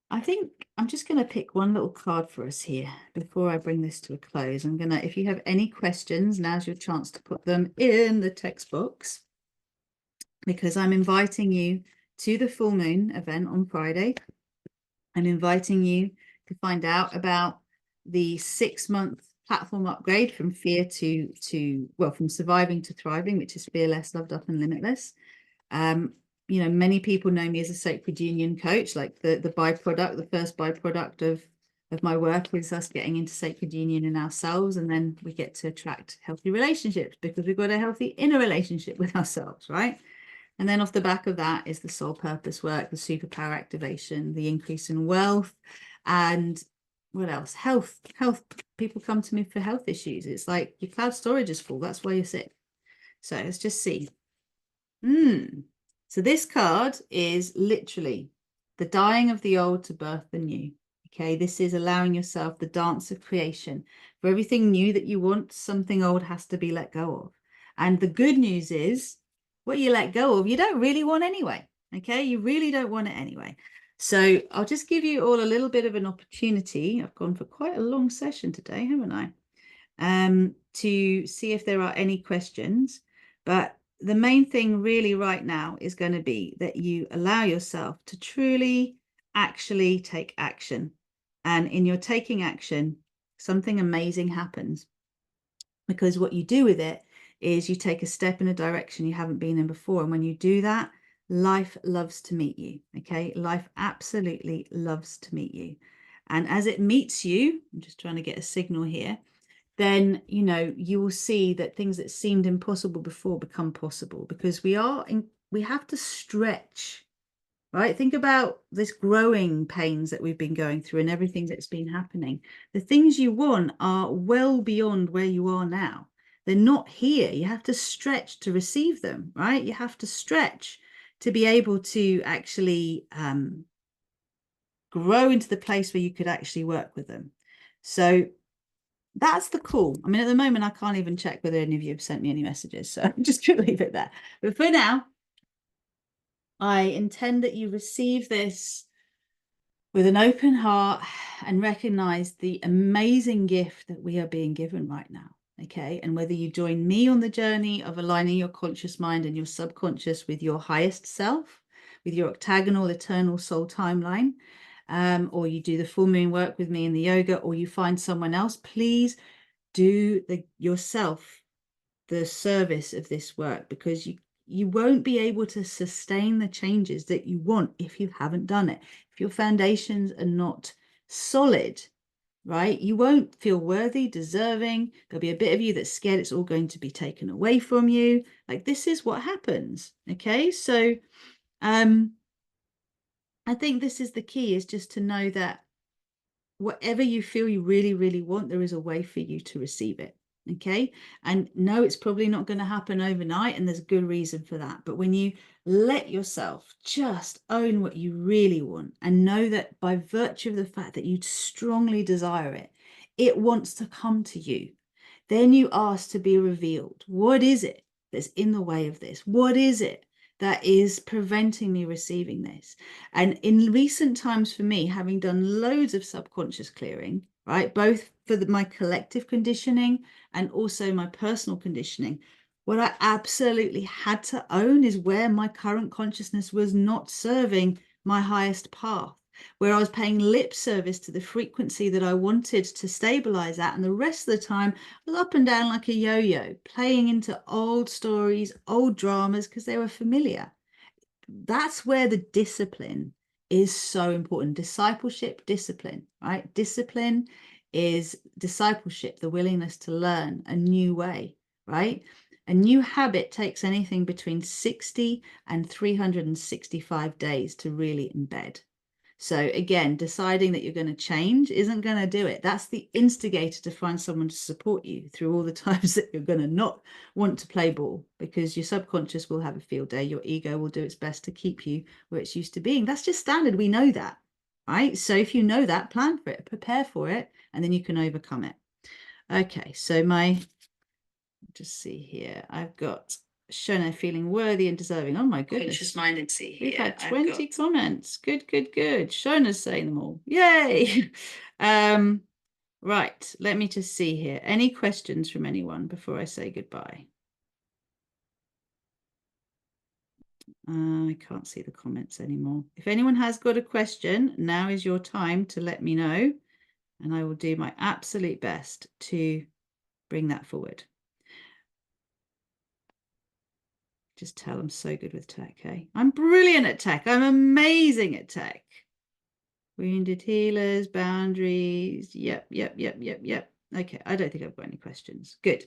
I think I'm just going to pick one little card for us here before I bring this to a close. I'm going to, if you have any questions, now's your chance to put them in the text box, because I'm inviting you to the full moon event on Friday. I'm inviting you to find out about the 6-month platform upgrade from fear from surviving to thriving, which is fearless, loved up, and limitless. You know, many people know me as a sacred union coach. Like the byproduct, the first byproduct of my work is us getting into sacred union in ourselves, and then we get to attract healthy relationships because we've got a healthy inner relationship with ourselves, right? And then off the back of that is the soul purpose work, the superpower activation, the increase in wealth, and what else? Health. People come to me for health issues. It's like your cloud storage is full. That's why you're sick. So let's just see. So this card is literally the dying of the old to birth the new. Okay, this is allowing yourself the dance of creation. For everything new that you want, something old has to be let go of. And the good news is, what you let go of, you don't really want anyway. Okay, you really don't want it anyway. So I'll just give you all a little bit of an opportunity. I've gone for quite a long session today, haven't I? To see if there are any questions. But the main thing really right now is going to be that you allow yourself to truly actually take action. And in your taking action, something amazing happens, because what you do with it is you take a step in a direction you haven't been in before. And when you do that, life loves to meet you. Okay, life absolutely loves to meet you. And as it meets you, I'm just trying to get a signal here, then, you know, you will see that things that seemed impossible before become possible, because we have to stretch, right? Think about this growing pains that we've been going through and everything that's been happening. The things you want are well beyond where you are now. They're not here. You have to stretch to receive them, right? You have to stretch to be able to actually grow into the place where you could actually work with them. So that's the call. I mean, at the moment, I can't even check whether any of you have sent me any messages, so I'm just going to leave it there. But for now, I intend that you receive this with an open heart and recognize the amazing gift that we are being given right now. Okay. And whether you join me on the journey of aligning your conscious mind and your subconscious with your highest self, with your octagonal eternal soul timeline, or you do the full moon work with me in the yoga, or you find someone else, please do yourself the service of this work, because you won't be able to sustain the changes that you want if you haven't done it. If your foundations are not solid, right? You won't feel worthy, deserving. There'll be a bit of you that's scared it's all going to be taken away from you. Like, this is what happens. Okay. So I think this is the key, is just to know that whatever you feel you really, really want, there is a way for you to receive it. Okay. And no, it's probably not going to happen overnight, and there's a good reason for that. But when you let yourself just own what you really want and know that by virtue of the fact that you strongly desire it, it wants to come to you, then you ask to be revealed. What is it that's in the way of this? What is it that is preventing me receiving this? And in recent times for me, having done loads of subconscious clearing, right, both for my collective conditioning and also my personal conditioning, what I absolutely had to own is where my current consciousness was not serving my highest path, where I was paying lip service to the frequency that I wanted to stabilize at. And the rest of the time, I was up and down like a yo-yo, playing into old stories, old dramas, because they were familiar. That's where the discipline is so important. Discipleship, discipline, right? Discipline is discipleship, the willingness to learn a new way, right? A new habit takes anything between 60 and 365 days to really embed. So again, deciding that you're going to change isn't going to do it. That's the instigator to find someone to support you through all the times that you're going to not want to play ball, because your subconscious will have a field day. Your ego will do its best to keep you where it's used to being. That's just standard. We know that, right? So if you know that, plan for it, prepare for it, and then you can overcome it. Okay, so just see here. I've got Shona feeling worthy and deserving. Oh my goodness. Conscious minded, see here. We've had 20 comments. Good, good, good. Shona's saying them all. Yay. Right. Let me just see here. Any questions from anyone before I say goodbye? I can't see the comments anymore. If anyone has got a question, now is your time to let me know, and I will do my absolute best to bring that forward. Just tell I'm so good with tech, hey? I'm brilliant at tech. I'm amazing at tech. Wounded healers, boundaries. Yep. Okay, I don't think I've got any questions. Good.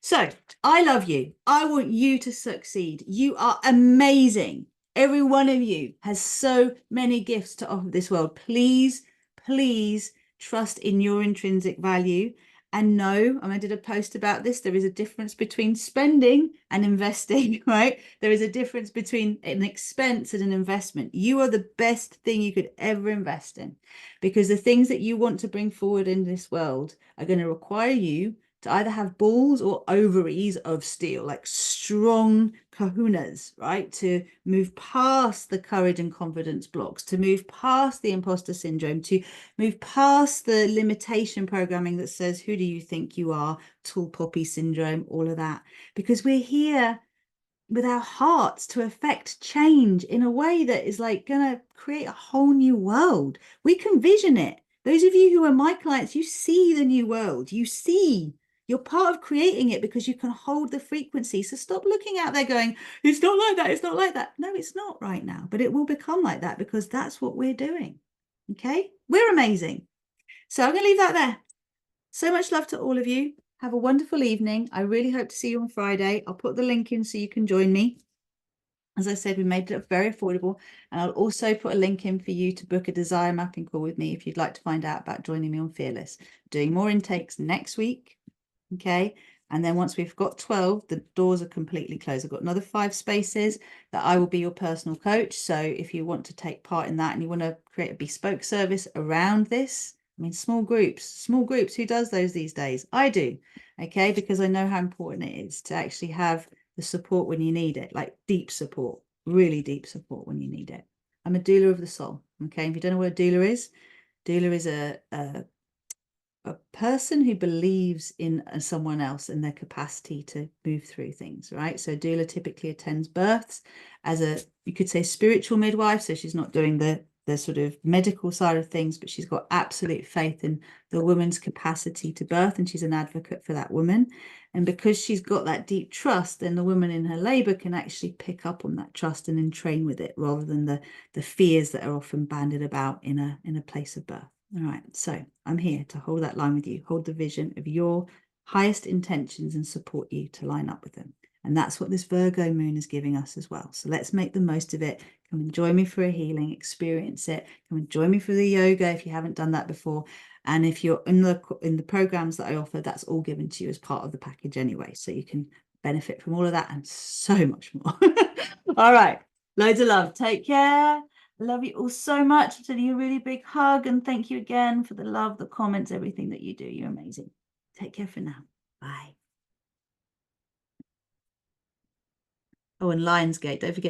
So I love you. I want you to succeed. You are amazing. Every one of you has so many gifts to offer this world. Please, please trust in your intrinsic value. And no, I did a post about this. There is a difference between spending and investing, right? There is a difference between an expense and an investment. You are the best thing you could ever invest in, because the things that you want to bring forward in this world are going to require you to either have balls or ovaries of steel, like strong kahunas, right? To move past the courage and confidence blocks, to move past the imposter syndrome, to move past the limitation programming that says, who do you think you are? Tall poppy syndrome, all of that. Because we're here with our hearts to affect change in a way that is like going to create a whole new world. We can vision it. Those of you who are my clients, you see the new world. You see, you're part of creating it because you can hold the frequency. So stop looking out there going, it's not like that. It's not like that. No, it's not right now, but it will become like that because that's what we're doing. Okay. We're amazing. So I'm going to leave that there. So much love to all of you. Have a wonderful evening. I really hope to see you on Friday. I'll put the link in so you can join me. As I said, we made it very affordable. And I'll also put a link in for you to book a desire mapping call with me if you'd like to find out about joining me on Fearless. Doing more intakes next week. Okay. And then once we've got 12, the doors are completely closed. I've got another 5 spaces that I will be your personal coach. So if you want to take part in that and you want to create a bespoke service around this, small groups, who does those these days? I do. Okay. Because I know how important it is to actually have the support when you need it, like deep support, really deep support when you need it. I'm a doula of the soul. Okay. If you don't know what a doula is a person who believes in someone else and their capacity to move through things, right? So doula typically attends births as a, you could say, spiritual midwife. So she's not doing the sort of medical side of things, but she's got absolute faith in the woman's capacity to birth, and she's an advocate for that woman. And because she's got that deep trust, then the woman in her labor can actually pick up on that trust and then train with it, rather than the fears that are often bandied about in a place of birth. All right, so I'm here to hold that line with you, hold the vision of your highest intentions and support you to line up with them. And that's what this Virgo moon is giving us as well. So let's make the most of it. Come and join me for a healing, experience it. Come and join me for the yoga if you haven't done that before. And if you're in the programs that I offer, that's all given to you as part of the package anyway. So you can benefit from all of that and so much more. All right, loads of love. Take care. Love you all so much. I'm sending you a really big hug and thank you again for the love, the comments, everything that you do. You're amazing. Take care for now. Bye. Oh, and Lionsgate, don't forget